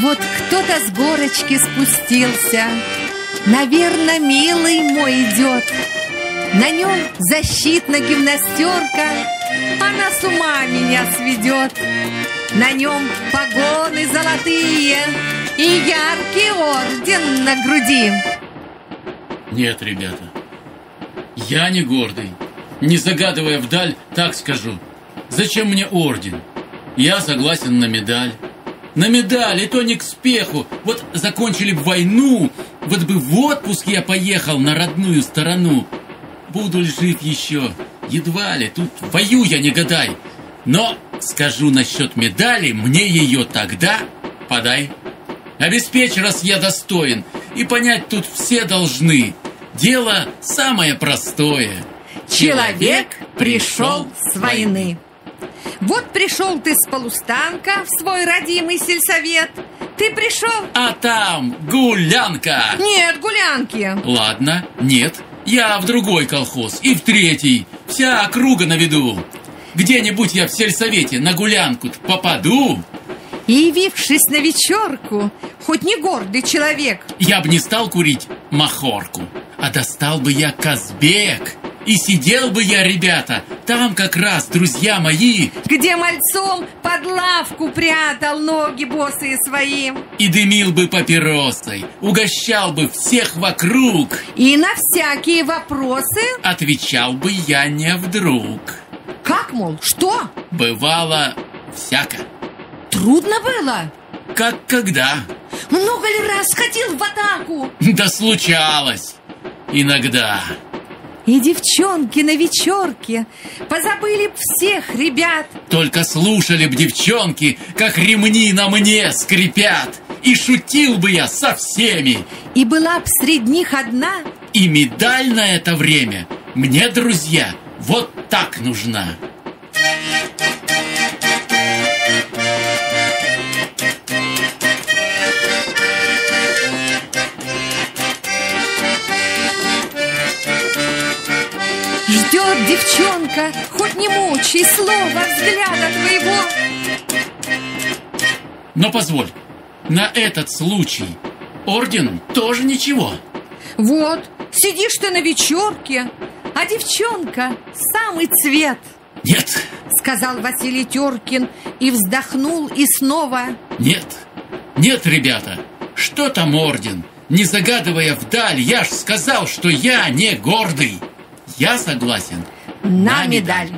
Вот кто-то с горочки спустился, наверно, милый мой идет. На нем защитная гимнастерка, она с ума меня сведет. На нем погоны золотые и яркий орден на груди. Нет, ребята, я не гордый. Не загадывая вдаль, так скажу. Зачем мне орден? Я согласен на медаль. На медаль, и то не к спеху. Вот закончили б войну, вот бы в отпуск я поехал на родную сторону. Буду ли жив еще? Едва ли, тут воюю я, не гадай. Но скажу насчет медали, мне ее тогда подай. Обеспечь, раз я достоин, и понять тут все должны. Дело самое простое. Человек пришел с войны. Вот пришел ты с полустанка в свой родимый сельсовет. Ты пришел... А там гулянка. Нет гулянки. Ладно, нет. Я в другой колхоз и в третий. Вся округа на виду. Где-нибудь я в сельсовете на гулянку попаду. И явившись на вечерку, хоть не гордый человек, я бы не стал курить махорку, а достал бы я Казбек. И сидел бы я, ребята, там как раз, друзья мои, где мальцом под лавку прятал ноги босые свои. И дымил бы папиросой, угощал бы всех вокруг. И на всякие вопросы отвечал бы я не вдруг. Как, мол, что? Бывало всяко. Трудно было? Как когда? Много ли раз ходил в атаку? Да случалось. Иногда. И девчонки на вечерке позабыли б всех ребят. Только слушали б девчонки, как ремни на мне скрипят. И шутил бы я со всеми. И была б среди них одна. И медаль на это время мне, друзья, вот так нужна. Ждет девчонка, хоть не мучай слова взгляда твоего. Но позволь, на этот случай орден тоже ничего. Вот, сидишь ты на вечерке, а девчонка самый цвет. Нет, сказал Василий Теркин и вздохнул, и снова. Нет, нет, ребята, что там орден? Не загадывая вдаль, я ж сказал, что я не гордый. Я согласен на медаль.